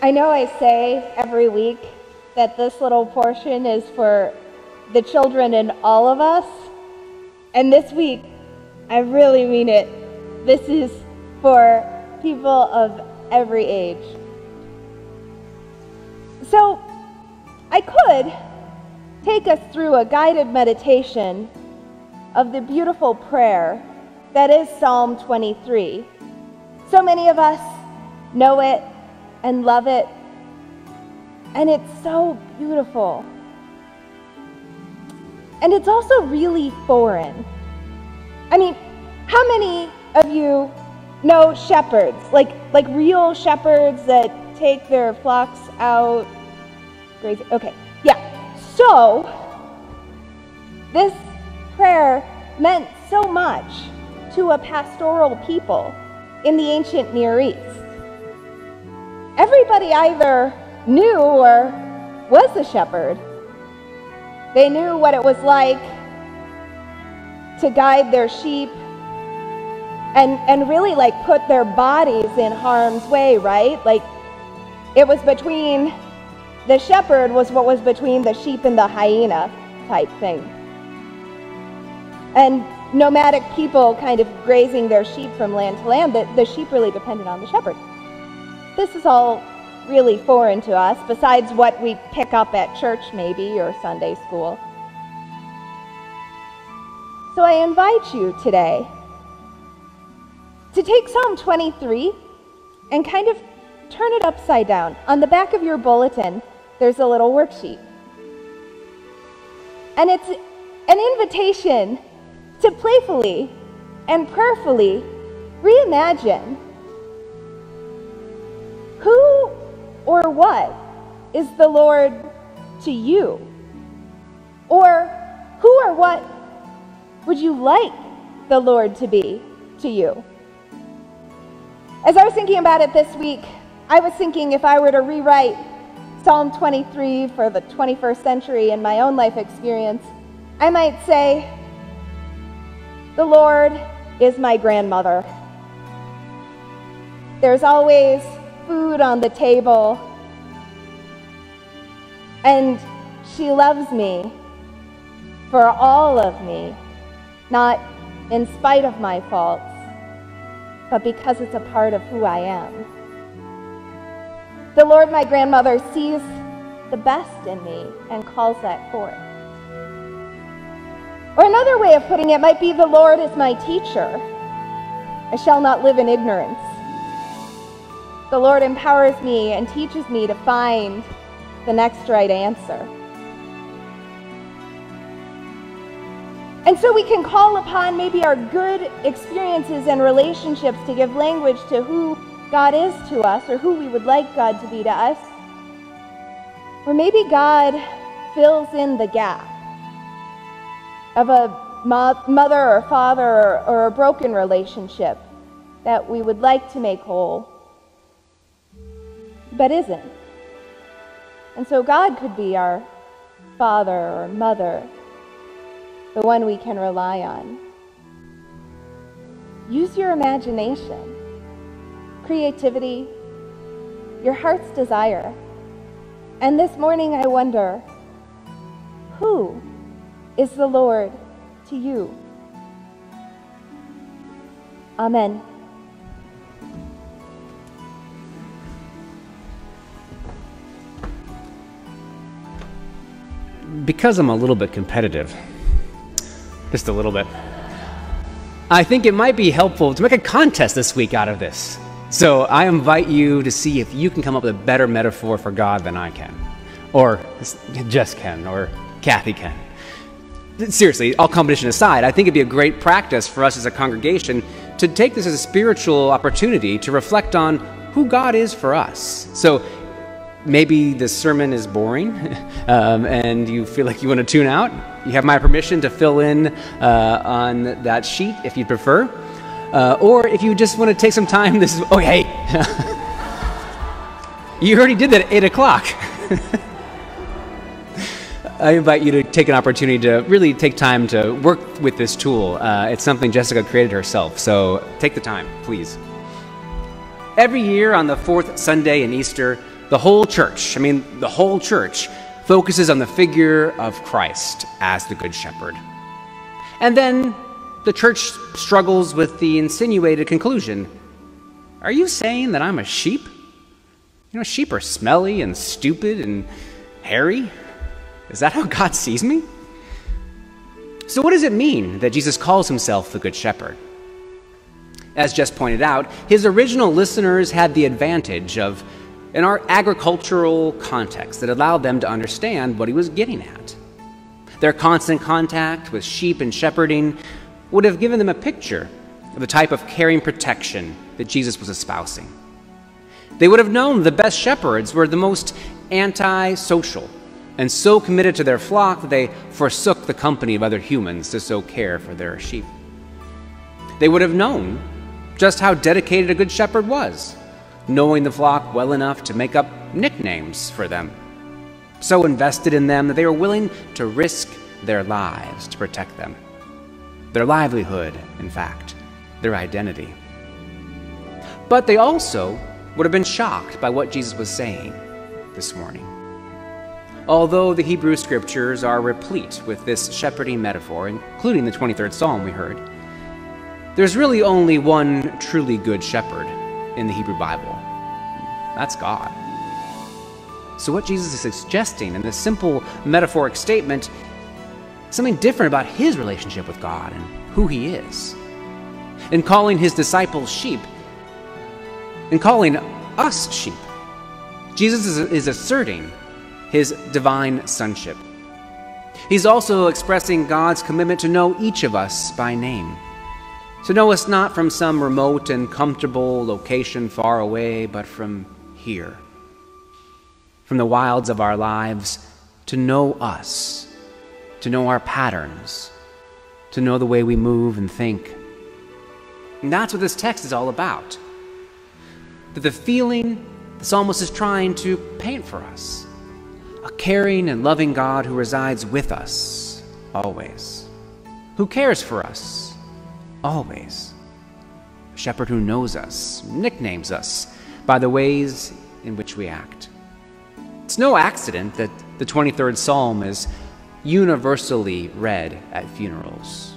I know I say every week that this little portion is for the children in all of us, and this week, I really mean it. This is for people of every age. So, I could take us through a guided meditation of the beautiful prayer that is Psalm 23. So many of us know it and love it, and it's so beautiful. And it's also really foreign. I mean, how many of you know shepherds, like real shepherds that take their flocks out grazing? Okay, yeah. So, this prayer meant so much to a pastoral people in the ancient Near East. Everybody either knew or was a shepherd. They knew what it was like to guide their sheep and really like put their bodies in harm's way, right? Like it was between, the shepherd was what was between the sheep and the hyena type thing. And nomadic people kind of grazing their sheep from land to land, the sheep really depended on the shepherd. This is all really foreign to us, besides what we pick up at church maybe, or Sunday school. So I invite you today to take Psalm 23 and kind of turn it upside down. On the back of your bulletin, there's a little worksheet. And it's an invitation to playfully and prayerfully reimagine who or what is the Lord to you? Or who or what would you like the Lord to be to you? As I was thinking about it this week, I was thinking if I were to rewrite Psalm 23 for the 21st century in my own life experience, I might say, the Lord is my grandmother. There's always food on the table, and she loves me for all of me, not in spite of my faults, but because it's a part of who I am. The Lord, my grandmother, sees the best in me and calls that forth. Or another way of putting it might be, the Lord is my teacher. I shall not live in ignorance. The Lord empowers me and teaches me to find the next right answer. And so we can call upon maybe our good experiences and relationships to give language to who God is to us, or who we would like God to be to us. Or maybe God fills in the gap of a mother or father or a broken relationship that we would like to make whole, but isn't. And so God could be our father or mother, the one we can rely on. Use your imagination, creativity, your heart's desire. And this morning I wonder, who is the Lord to you? Amen. Because I'm a little bit competitive, just a little bit, I think it might be helpful to make a contest this week out of this. So I invite you to see if you can come up with a better metaphor for God than I can, or Jess can, or Kathy can. Seriously, all competition aside, I think it'd be a great practice for us as a congregation to take this as a spiritual opportunity to reflect on who God is for us. So maybe this sermon is boring and you feel like you want to tune out. You have my permission to fill in on that sheet if you prefer. Or if you just want to take some time, this is, oh, hey. You already did that at 8 o'clock. I invite you to take an opportunity to really take time to work with this tool. It's something Jessica created herself, so take the time, please. Every year on the fourth Sunday in Easter, the whole church, the whole church focuses on the figure of Christ as the Good Shepherd. And then the church struggles with the insinuated conclusion, are you saying that I'm a sheep? Sheep are smelly and stupid and hairy. Is that how God sees me? So what does it mean that Jesus calls himself the Good Shepherd? As just pointed out, his original listeners had the advantage of an agricultural context that allowed them to understand what he was getting at. Their constant contact with sheep and shepherding would have given them a picture of the type of caring protection that Jesus was espousing. They would have known the best shepherds were the most anti-social and so committed to their flock that they forsook the company of other humans to so care for their sheep. They would have known just how dedicated a good shepherd was, knowing the flock well enough to make up nicknames for them, so invested in them that they were willing to risk their lives to protect them. Their livelihood, in fact, their identity. But they also would have been shocked by what Jesus was saying this morning. Although the Hebrew scriptures are replete with this shepherding metaphor, including the 23rd Psalm we heard, there's really only one truly good shepherd in the Hebrew Bible. That's God. So what Jesus is suggesting in this simple metaphoric statement is something different about his relationship with God and who he is. In calling his disciples sheep, in calling us sheep, Jesus is asserting his divine sonship. He's also expressing God's commitment to know each of us by name, to know us not from some remote and comfortable location far away, but from here, from the wilds of our lives, to know us, to know our patterns, to know the way we move and think. And that's what this text is all about. That the feeling the psalmist is trying to paint for us, a caring and loving God who resides with us always, who cares for us always, a shepherd who knows us, nicknames us by the ways in which we act. It's no accident that the 23rd Psalm is universally read at funerals,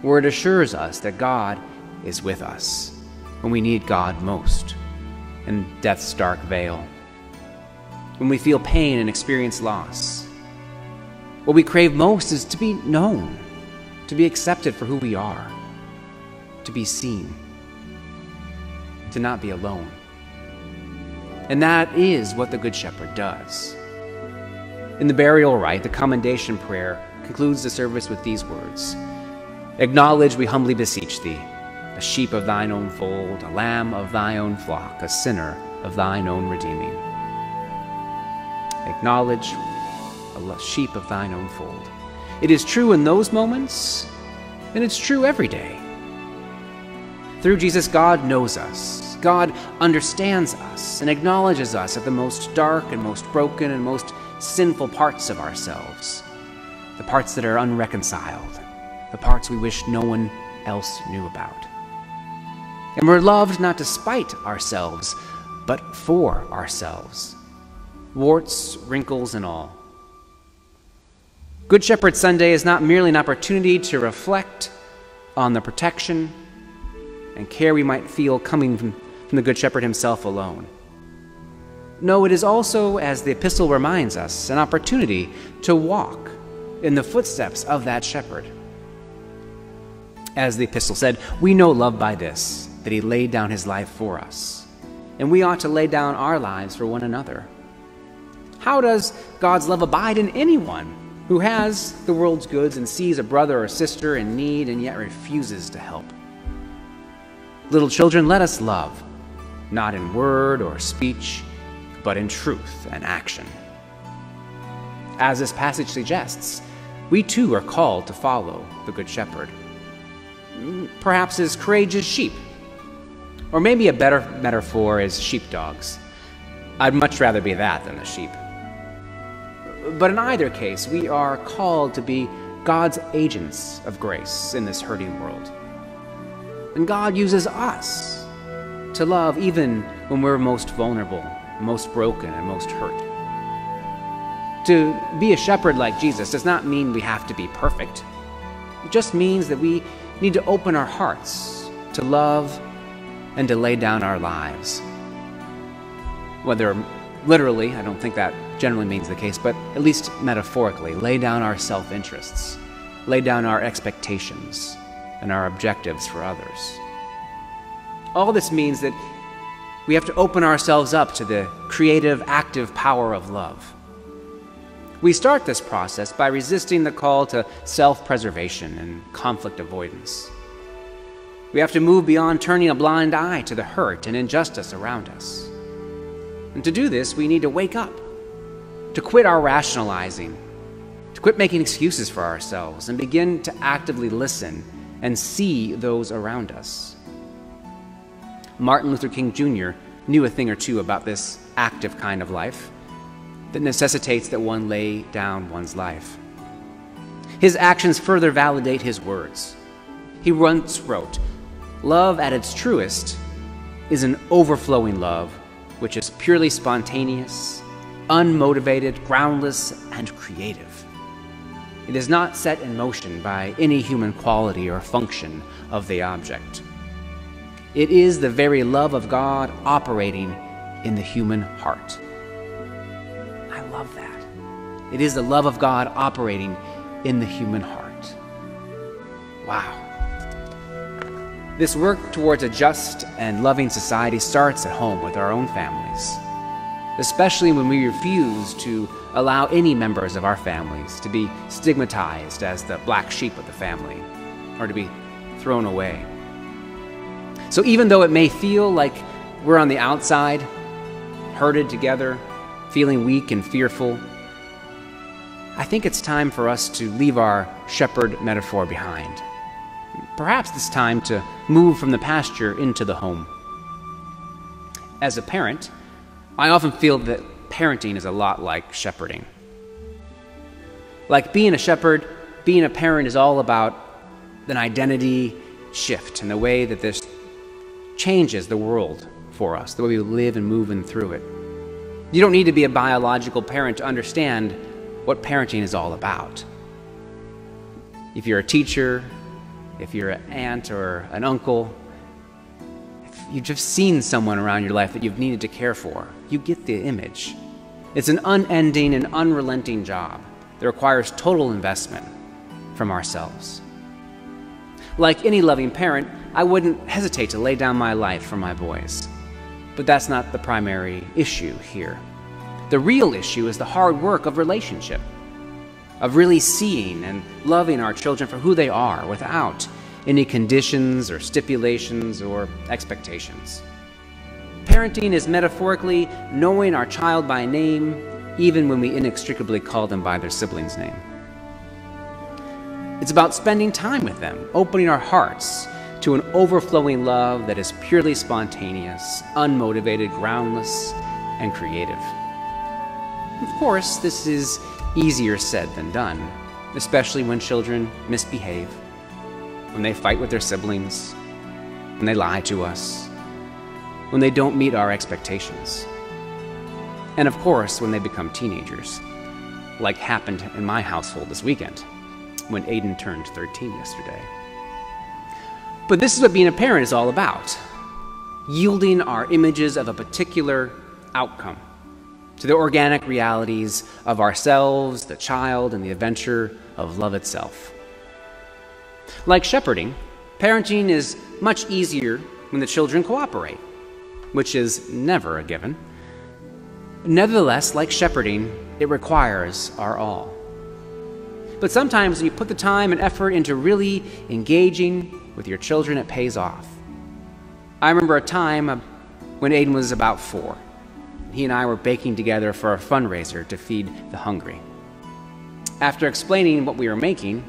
where it assures us that God is with us when we need God most, in death's dark vale, when we feel pain and experience loss. What we crave most is to be known, to be accepted for who we are, to be seen, to not be alone. And that is what the Good Shepherd does. In the burial rite, the commendation prayer concludes the service with these words: "Acknowledge, we humbly beseech thee, a sheep of thine own fold, a lamb of thy own flock, a sinner of thine own redeeming." Acknowledge, a sheep of thine own fold. It is true in those moments, and it's true every day. Through Jesus, God knows us. God understands us and acknowledges us at the most dark and most broken and most sinful parts of ourselves, the parts that are unreconciled, the parts we wish no one else knew about. And we're loved not despite ourselves, but for ourselves, warts, wrinkles, and all. Good Shepherd Sunday is not merely an opportunity to reflect on the protection and care we might feel coming from the Good Shepherd himself alone. No, it is also, as the epistle reminds us, an opportunity to walk in the footsteps of that shepherd. As the epistle said, we know love by this, that he laid down his life for us, and we ought to lay down our lives for one another. How does God's love abide in anyone who has the world's goods and sees a brother or sister in need and yet refuses to help? Little children, let us love, not in word or speech, but in truth and action. As this passage suggests, we too are called to follow the Good Shepherd, perhaps as courageous sheep, or maybe a better metaphor is sheepdogs. I'd much rather be that than a sheep. But in either case, we are called to be God's agents of grace in this hurting world. And God uses us to love even when we're most vulnerable most broken and most hurt. To be a shepherd like Jesus does not mean we have to be perfect. It just means that we need to open our hearts to love and to lay down our lives. Whether literally, I don't think that generally means the case, but at least metaphorically, lay down our self-interests, lay down our expectations and our objectives for others. All this means that we have to open ourselves up to the creative, active power of love. We start this process by resisting the call to self-preservation and conflict avoidance. We have to move beyond turning a blind eye to the hurt and injustice around us. And to do this, we need to wake up, to quit our rationalizing, to quit making excuses for ourselves, and begin to actively listen and see those around us. Martin Luther King Jr. knew a thing or two about this active kind of life that necessitates that one lay down one's life. His actions further validate his words. He once wrote, "Love at its truest is an overflowing love which is purely spontaneous, unmotivated, groundless, and creative. It is not set in motion by any human quality or function of the object. It is the very love of God operating in the human heart." I love that. It is the love of God operating in the human heart. Wow. This work towards a just and loving society starts at home with our own families, especially when we refuse to allow any members of our families to be stigmatized as the black sheep of the family or to be thrown away. So even though it may feel like we're on the outside, herded together, feeling weak and fearful, I think it's time for us to leave our shepherd metaphor behind. Perhaps it's time to move from the pasture into the home. As a parent, I often feel that parenting is a lot like shepherding. Like being a shepherd, being a parent is all about an identity shift and the way that this changes the world for us, the way we live and move in through it. You don't need to be a biological parent to understand what parenting is all about. If you're a teacher, if you're an aunt or an uncle, if you've just seen someone around your life that you've needed to care for, you get the image. It's an unending and unrelenting job that requires total investment from ourselves. Like any loving parent, I wouldn't hesitate to lay down my life for my boys. But that's not the primary issue here. The real issue is the hard work of relationship, of really seeing and loving our children for who they are without any conditions or stipulations or expectations. Parenting is metaphorically knowing our child by name, even when we inextricably call them by their sibling's name. It's about spending time with them, opening our hearts to an overflowing love that is purely spontaneous, unmotivated, groundless, and creative. Of course, this is easier said than done, especially when children misbehave, when they fight with their siblings, when they lie to us, when they don't meet our expectations, and of course, when they become teenagers, like happened in my household this weekend, when Aiden turned 13 yesterday. But this is what being a parent is all about, yielding our images of a particular outcome to the organic realities of ourselves, the child, and the adventure of love itself. Like shepherding, parenting is much easier when the children cooperate, which is never a given. Nevertheless, like shepherding, it requires our all. But sometimes when you put the time and effort into really engaging with your children, it pays off. I remember a time when Aiden was about 4. He and I were baking together for a fundraiser to feed the hungry. After explaining what we were making,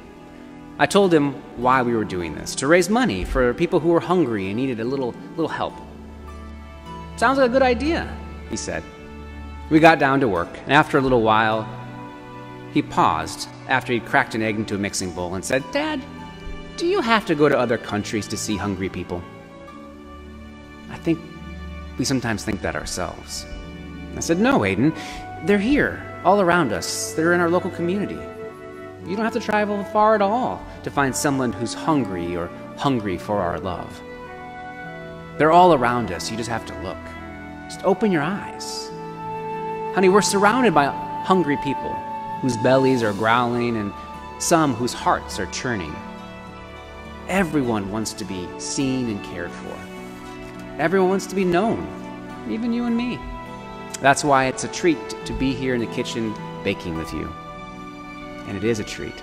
I told him why we were doing this, to raise money for people who were hungry and needed a little help. "Sounds like a good idea," he said. We got down to work, and after a little while, he paused after he'd cracked an egg into a mixing bowl and said, "Dad, do you have to go to other countries to see hungry people?" I think we sometimes think that ourselves. I said, no, Aiden, they're here, all around us. They're in our local community. You don't have to travel far at all to find someone who's hungry or hungry for our love. They're all around us. You just have to look. Just open your eyes. Honey, we're surrounded by hungry people whose bellies are growling and some whose hearts are churning. Everyone wants to be seen and cared for. Everyone wants to be known, even you and me. That's why it's a treat to be here in the kitchen baking with you. And it is a treat.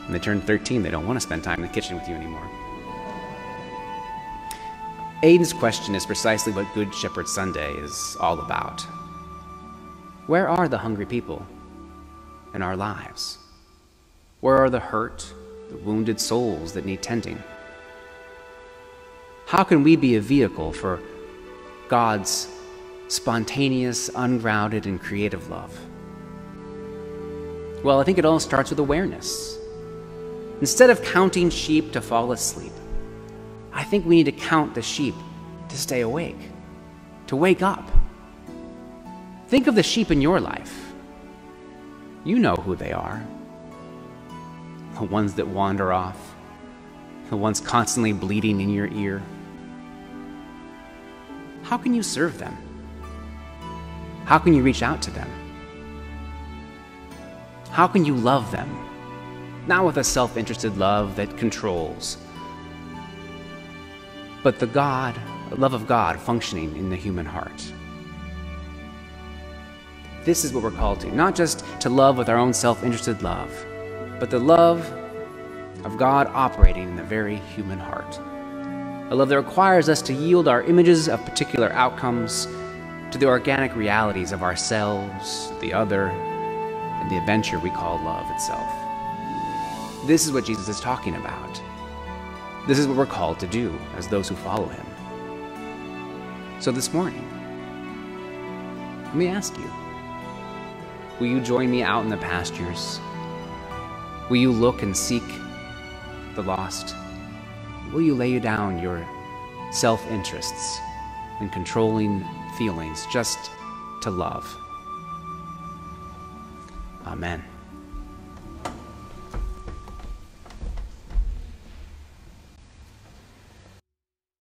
When they turn 13, they don't want to spend time in the kitchen with you anymore. Aiden's question is precisely what Good Shepherd Sunday is all about. Where are the hungry people in our lives? Where are the hurt, the wounded souls that need tending? How can we be a vehicle for God's spontaneous, ungrounded, and creative love? Well, I think it all starts with awareness. Instead of counting sheep to fall asleep, I think we need to count the sheep to stay awake, to wake up. Think of the sheep in your life. You know who they are. The ones that wander off, the ones constantly bleating in your ear. How can you serve them? How can you reach out to them? How can you love them? Not with a self-interested love that controls, but the love of God functioning in the human heart. This is what we're called to, not just to love with our own self-interested love, but the love of God operating in the very human heart. A love that requires us to yield our images of particular outcomes to the organic realities of ourselves, the other, and the adventure we call love itself. This is what Jesus is talking about. This is what we're called to do as those who follow him. So this morning, let me ask you, will you join me out in the pastures? Will you look and seek the lost? Will you lay down your self-interests and controlling feelings just to love? Amen.